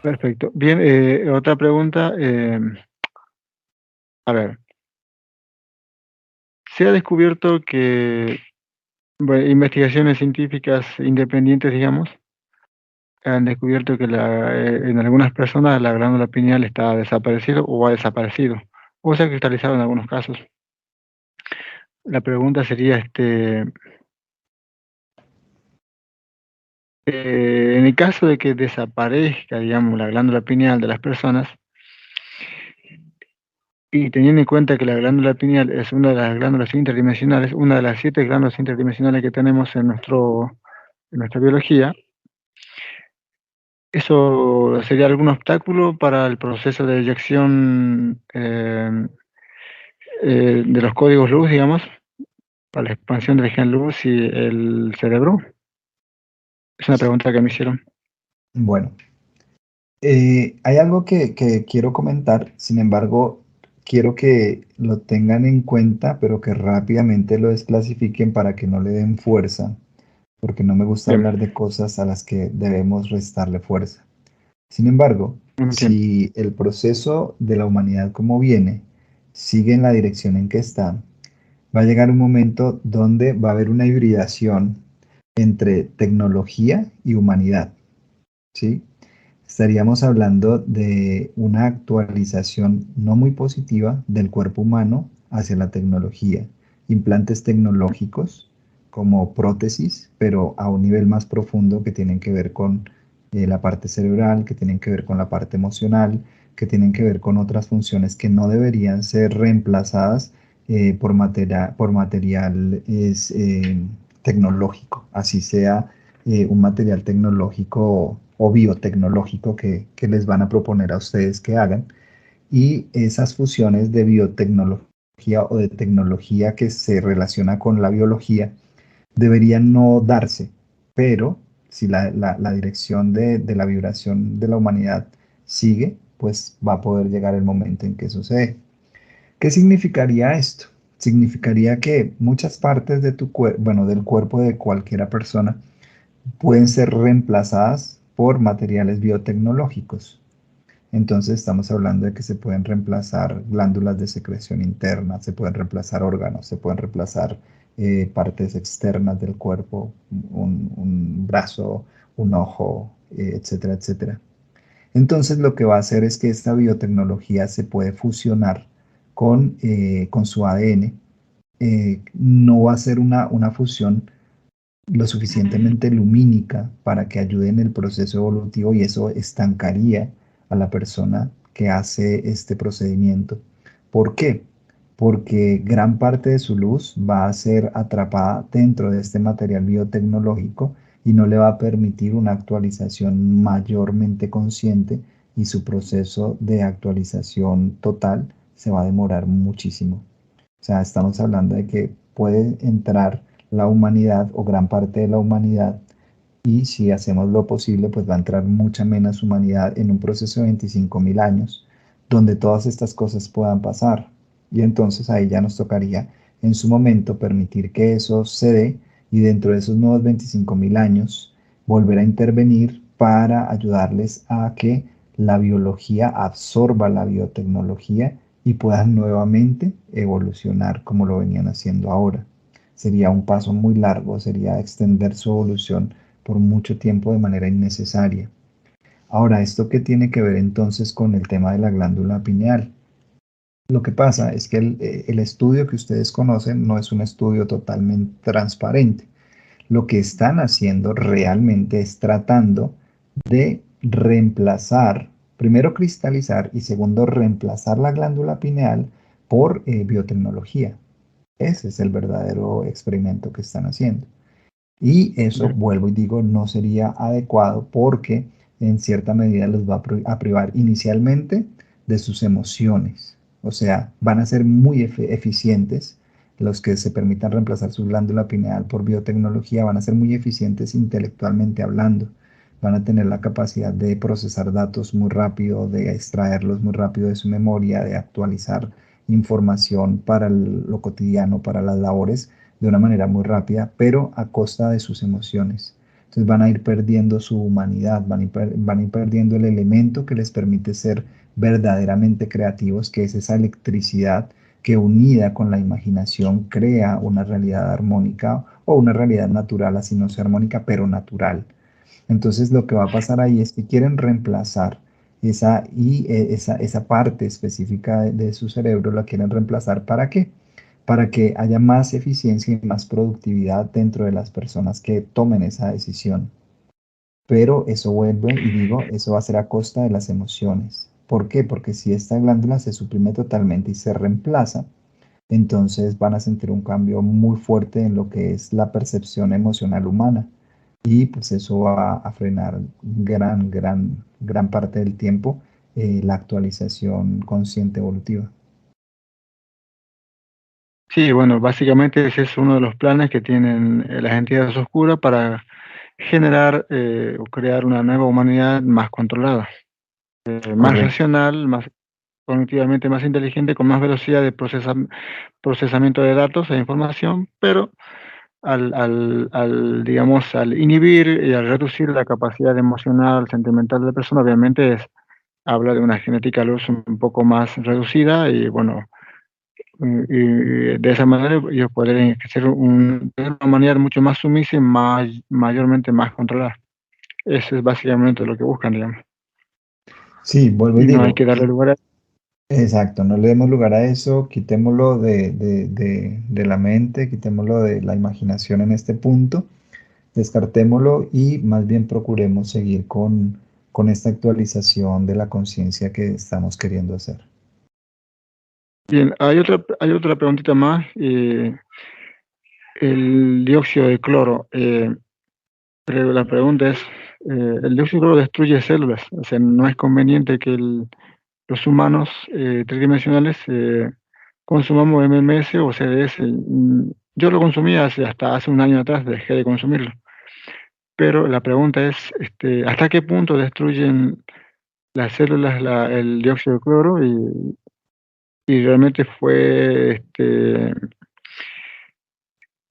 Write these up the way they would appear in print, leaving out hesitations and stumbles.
Perfecto. Bien, otra pregunta. A ver, se ha descubierto que bueno, investigaciones científicas independientes, digamos, han descubierto que en algunas personas la glándula pineal está desaparecido o ha desaparecido, o se ha cristalizado en algunos casos. La pregunta sería, en el caso de que desaparezca, digamos, la glándula pineal de las personas, y teniendo en cuenta que la glándula pineal es una de las glándulas interdimensionales, una de las 7 glándulas interdimensionales que tenemos en nuestra biología, ¿eso sería algún obstáculo para el proceso de eyección de los códigos luz, digamos, para la expansión del gen luz y el cerebro? Es una pregunta que me hicieron. Bueno, hay algo que quiero comentar, sin embargo, quiero que lo tengan en cuenta, pero que rápidamente lo desclasifiquen para que no le den fuerza, porque no me gusta Bien, hablar de cosas a las que debemos restarle fuerza. Sin embargo, entiendo. si el proceso de la humanidad como viene sigue en la dirección en que está, va a llegar un momento donde va a haber una hibridación entre tecnología y humanidad, ¿sí? Estaríamos hablando de una actualización no muy positiva del cuerpo humano hacia la tecnología, implantes tecnológicos como prótesis, pero a un nivel más profundo que tienen que ver con la parte cerebral, que tienen que ver con la parte emocional, que tienen que ver con otras funciones que no deberían ser reemplazadas por material tecnológico, así sea un material tecnológico o biotecnológico que les van a proponer a ustedes que hagan. Y esas fusiones de biotecnología o de tecnología que se relaciona con la biología deberían no darse, pero si la dirección de la vibración de la humanidad sigue, pues va a poder llegar el momento en que sucede. ¿Qué significaría esto? Significaría que muchas partes de tu cuerpo, bueno, del cuerpo de cualquiera persona, pueden ser reemplazadas por materiales biotecnológicos. Entonces estamos hablando de que se pueden reemplazar glándulas de secreción interna, se pueden reemplazar órganos, se pueden reemplazar partes externas del cuerpo, un brazo, un ojo, etcétera, etcétera. Entonces lo que va a hacer es que esta biotecnología se puede fusionar con su ADN. No va a ser una fusión lo suficientemente lumínica para que ayude en el proceso evolutivo y eso estancaría a la persona que hace este procedimiento. ¿Por qué? Porque gran parte de su luz va a ser atrapada dentro de este material biotecnológico y no le va a permitir una actualización mayormente consciente y su proceso de actualización total se va a demorar muchísimo. O sea, estamos hablando de que puede entrar la humanidad o gran parte de la humanidad y si hacemos lo posible, pues va a entrar mucha menos humanidad en un proceso de 25.000 años donde todas estas cosas puedan pasar. Y entonces ahí ya nos tocaría en su momento permitir que eso se dé y dentro de esos nuevos 25.000 años volver a intervenir para ayudarles a que la biología absorba la biotecnología y puedan nuevamente evolucionar como lo venían haciendo ahora. Sería un paso muy largo, sería extender su evolución por mucho tiempo de manera innecesaria. Ahora, ¿esto qué tiene que ver entonces con el tema de la glándula pineal? Lo que pasa es que el estudio que ustedes conocen no es un estudio totalmente transparente. Lo que están haciendo realmente es tratando de reemplazar, primero cristalizar y segundo reemplazar la glándula pineal por biotecnología. Ese es el verdadero experimento que están haciendo. Y eso, Bien, vuelvo y digo, no sería adecuado porque en cierta medida los va a privar inicialmente de sus emociones. O sea, van a ser muy eficientes los que se permitan reemplazar su glándula pineal por biotecnología, van a ser muy eficientes intelectualmente hablando. Van a tener la capacidad de procesar datos muy rápido, de extraerlos muy rápido de su memoria, de actualizar información para lo cotidiano, para las labores de una manera muy rápida, pero a costa de sus emociones. Entonces van a ir perdiendo su humanidad, van a ir perdiendo el elemento que les permite ser verdaderamente creativos, que es esa electricidad que unida con la imaginación crea una realidad armónica o una realidad natural, así no sea armónica, pero natural. Entonces lo que va a pasar ahí es que quieren reemplazar esa parte específica de su cerebro, la quieren reemplazar ¿para qué? Para que haya más eficiencia y más productividad dentro de las personas que tomen esa decisión. Pero eso vuelve, y digo, eso va a ser a costa de las emociones. ¿Por qué? Porque si esta glándula se suprime totalmente y se reemplaza, entonces van a sentir un cambio muy fuerte en lo que es la percepción emocional humana. Y pues eso va a frenar gran parte del tiempo la actualización consciente evolutiva. Sí, bueno, básicamente ese es uno de los planes que tienen las entidades oscuras para generar o crear una nueva humanidad más controlada, más Correcto. racional, más cognitivamente más inteligente, con más velocidad de procesamiento de datos e información, pero digamos, al inhibir y al reducir la capacidad emocional, sentimental de la persona, obviamente habla de una genética luz un poco más reducida y bueno, y de esa manera ellos podrían ser tener una humanidad mucho más sumisa y mayormente más controlada. Eso es básicamente lo que buscan, digamos. Sí, vuelvo y Y no hay digo, que darle lugar a... exacto, no le demos lugar a eso, quitémoslo de la mente, quitémoslo de la imaginación en este punto, descartémoslo y más bien procuremos seguir con esta actualización de la conciencia que estamos queriendo hacer. Bien, hay otra preguntita más. El dióxido de cloro. Pero la pregunta es, el dióxido de cloro destruye células, o sea, no es conveniente que los humanos tridimensionales consumamos MMS o CDS. Yo lo consumía hasta hace un año atrás, dejé de consumirlo. Pero la pregunta es, ¿hasta qué punto destruyen las células el dióxido de cloro? Y realmente fue,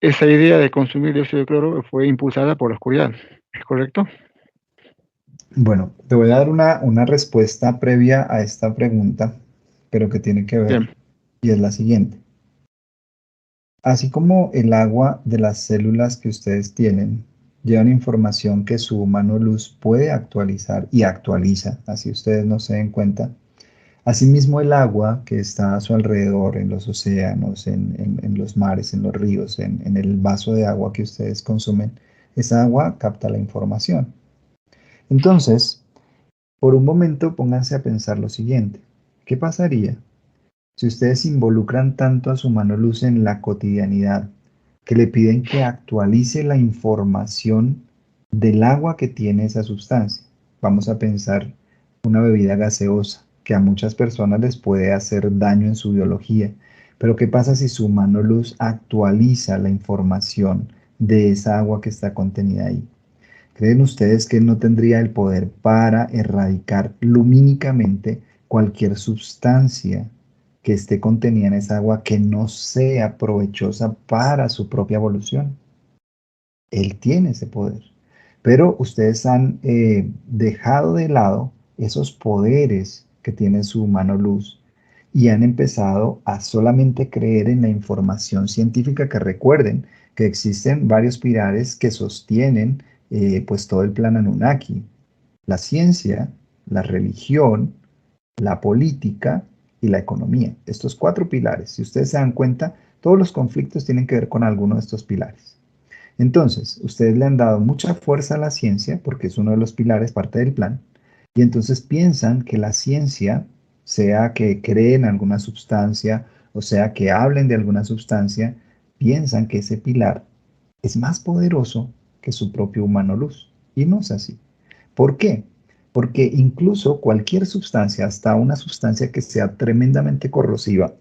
esa idea de consumir dióxido de cloro fue impulsada por la oscuridad, ¿es correcto? Bueno, te voy a dar una respuesta previa a esta pregunta, pero que tiene que ver, Bien, y es la siguiente. Así como el agua de las células que ustedes tienen llevan información que su humano luz puede actualizar y actualiza, así ustedes no se den cuenta. Asimismo, el agua que está a su alrededor, en los océanos, en los mares, en los ríos, en el vaso de agua que ustedes consumen, esa agua capta la información. Entonces, por un momento pónganse a pensar lo siguiente. ¿Qué pasaría si ustedes involucran tanto a su mano luz en la cotidianidad que le piden que actualice la información del agua que tiene esa sustancia? Vamos a pensar una bebida gaseosa que a muchas personas les puede hacer daño en su biología. Pero ¿qué pasa si su mano luz actualiza la información de esa agua que está contenida ahí? ¿Creen ustedes que él no tendría el poder para erradicar lumínicamente cualquier sustancia que esté contenida en esa agua que no sea provechosa para su propia evolución? Él tiene ese poder. Pero ustedes han dejado de lado esos poderes que tiene su mano luz y han empezado a solamente creer en la información científica, que recuerden que existen varios pilares que sostienen pues todo el plan Anunnaki: la ciencia, la religión, la política y la economía. Estos cuatro pilares, si ustedes se dan cuenta, todos los conflictos tienen que ver con alguno de estos pilares. Entonces, ustedes le han dado mucha fuerza a la ciencia porque es uno de los pilares, parte del plan, y entonces piensan que la ciencia, sea que creen alguna sustancia o sea que hablen de alguna sustancia, piensan que ese pilar es más poderoso que su propio humano luz. Y no es así. ¿Por qué? Porque incluso cualquier sustancia, hasta una sustancia que sea tremendamente corrosiva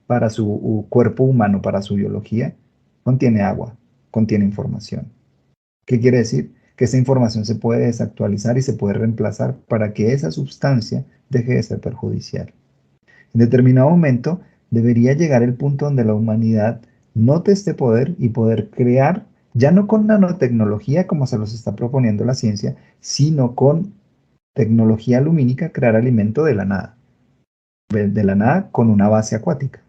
para su cuerpo humano, para su biología, contiene agua, contiene información. ¿Qué quiere decir? Que esa información se puede desactualizar y se puede reemplazar para que esa sustancia deje de ser perjudicial. En determinado momento debería llegar el punto donde la humanidad note este poder y poder crear Ya no con nanotecnología como se los está proponiendo la ciencia, sino con tecnología lumínica, crear alimento de la nada con una base acuática.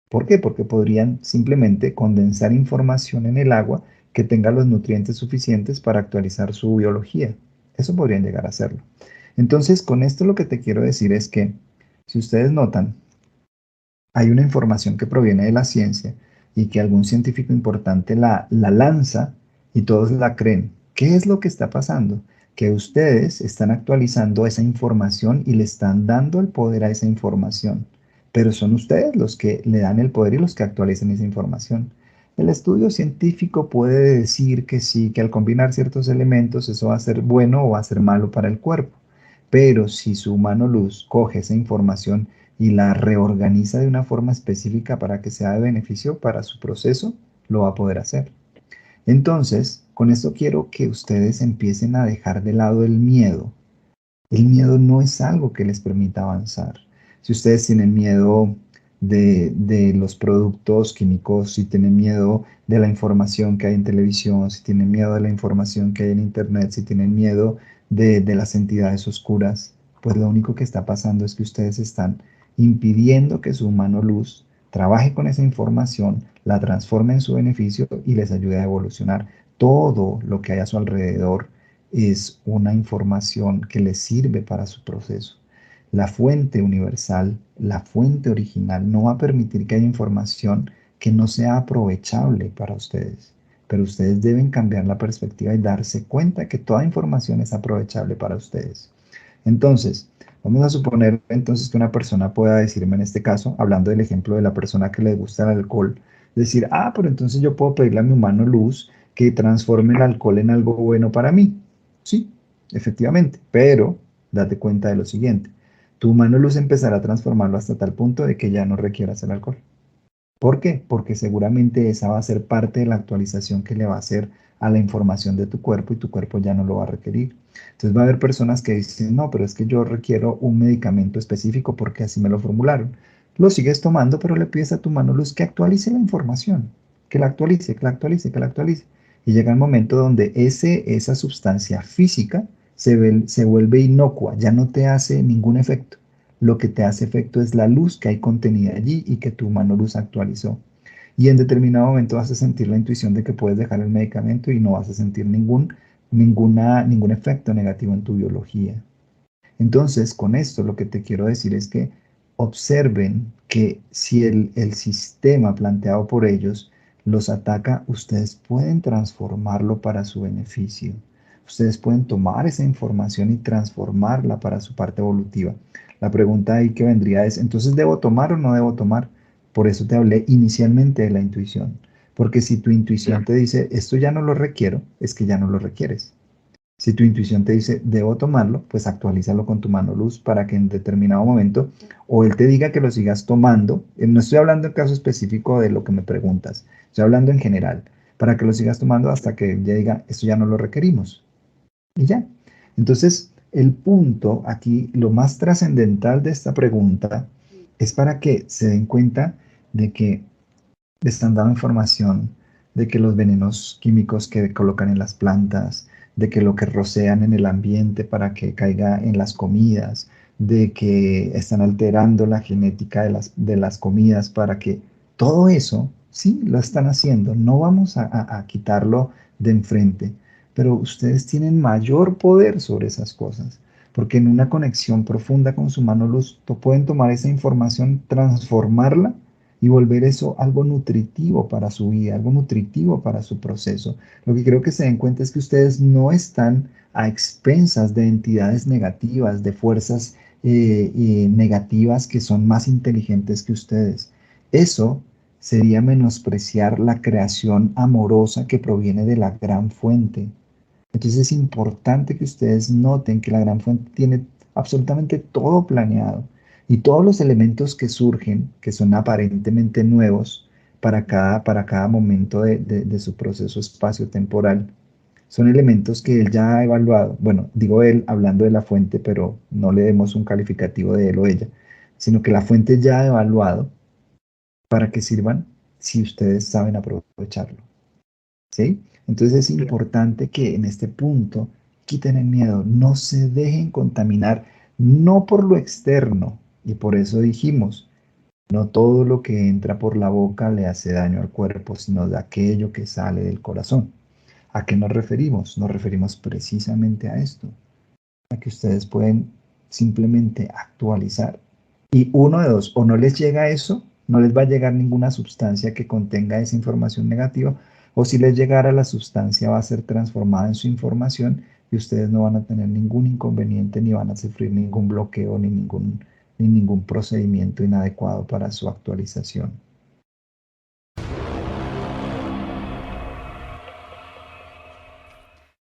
¿Por qué? Porque podrían simplemente condensar información en el agua que tenga los nutrientes suficientes para actualizar su biología. Eso podrían llegar a hacerlo. Entonces, con esto lo que te quiero decir es que, si ustedes notan, hay una información que proviene de la ciencia y que algún científico importante la lanza y todos la creen. ¿Qué es lo que está pasando? Que ustedes están actualizando esa información y le están dando el poder a esa información, pero son ustedes los que le dan el poder y los que actualizan esa información. El estudio científico puede decir que sí, que al combinar ciertos elementos eso va a ser bueno o va a ser malo para el cuerpo, pero si su humano luz coge esa información y la reorganiza de una forma específica para que sea de beneficio para su proceso, lo va a poder hacer. Entonces, con esto quiero que ustedes empiecen a dejar de lado el miedo. El miedo no es algo que les permita avanzar. Si ustedes tienen miedo de los productos químicos, si tienen miedo de la información que hay en televisión, si tienen miedo de la información que hay en internet, si tienen miedo de las entidades oscuras, pues lo único que está pasando es que ustedes están impidiendo que su humano luz trabaje con esa información, la transforme en su beneficio y les ayude a evolucionar. Todo lo que hay a su alrededor es una información que les sirve para su proceso. La fuente universal, la fuente original, no va a permitir que haya información que no sea aprovechable para ustedes. Pero ustedes deben cambiar la perspectiva y darse cuenta que toda información es aprovechable para ustedes. Entonces, vamos a suponer entonces que una persona pueda decirme en este caso, hablando del ejemplo de la persona que le gusta el alcohol, decir, pero entonces yo puedo pedirle a mi humano luz que transforme el alcohol en algo bueno para mí. Sí, efectivamente, pero date cuenta de lo siguiente. Tu humano luz empezará a transformarlo hasta tal punto de que ya no requieras el alcohol. ¿Por qué? Porque seguramente esa va a ser parte de la actualización que le va a hacer a la información de tu cuerpo y tu cuerpo ya no lo va a requerir. Entonces va a haber personas que dicen, no, pero es que yo requiero un medicamento específico porque así me lo formularon. Lo sigues tomando, pero le pides a tu mano luz que actualice la información, que la actualice, que la actualice, que la actualice. Y llega el momento donde esa sustancia física se vuelve inocua, ya no te hace ningún efecto. Lo que te hace efecto es la luz que hay contenida allí y que tu mano luz actualizó. Y en determinado momento vas a sentir la intuición de que puedes dejar el medicamento y no vas a sentir ningún efecto negativo en tu biología. Entonces, con esto lo que te quiero decir es que observen que si el sistema planteado por ellos los ataca, ustedes pueden transformarlo para su beneficio. Ustedes pueden tomar esa información y transformarla para su parte evolutiva. La pregunta ahí que vendría es, entonces, ¿debo tomar o no debo tomar? Por eso te hablé inicialmente de la intuición. Porque si tu intuición Claro. te dice, esto ya no lo requiero, es que ya no lo requieres. Si tu intuición te dice, debo tomarlo, pues actualízalo con tu mano luz para que en determinado momento o él te diga que lo sigas tomando. No estoy hablando en caso específico de lo que me preguntas, estoy hablando en general, para que lo sigas tomando hasta que ya diga, esto ya no lo requerimos. Y ya. Entonces, el punto aquí, lo más trascendental de esta pregunta es para que se den cuenta de que le están dando información de que los venenos químicos que colocan en las plantas, de que lo que rocean en el ambiente para que caiga en las comidas, de que están alterando la genética de las comidas para que todo eso, sí, lo están haciendo. No vamos a quitarlo de enfrente, pero ustedes tienen mayor poder sobre esas cosas. Porque en una conexión profunda con su mano luz, pueden tomar esa información, transformarla y volver eso algo nutritivo para su vida, algo nutritivo para su proceso. Lo que creo que se den cuenta es que ustedes no están a expensas de entidades negativas, de fuerzas negativas que son más inteligentes que ustedes. Eso sería menospreciar la creación amorosa que proviene de la gran fuente. Entonces es importante que ustedes noten que la gran fuente tiene absolutamente todo planeado y todos los elementos que surgen, que son aparentemente nuevos para cada momento de su proceso espacio-temporal, son elementos que él ya ha evaluado. Bueno, digo él hablando de la fuente, pero no le demos un calificativo de él o ella, sino que la fuente ya ha evaluado para que sirvan si ustedes saben aprovecharlo. ¿sí? Entonces es Sí. importante que en este punto quiten el miedo, no se dejen contaminar, no por lo externo, y por eso dijimos, no todo lo que entra por la boca le hace daño al cuerpo, sino de aquello que sale del corazón. ¿A qué nos referimos? Nos referimos precisamente a esto, a que ustedes pueden simplemente actualizar. Y uno de dos, o no les llega eso, no les va a llegar ninguna sustancia que contenga esa información negativa, o si les llegara la sustancia va a ser transformada en su información y ustedes no van a tener ningún inconveniente ni van a sufrir ningún bloqueo ni ningún procedimiento inadecuado para su actualización.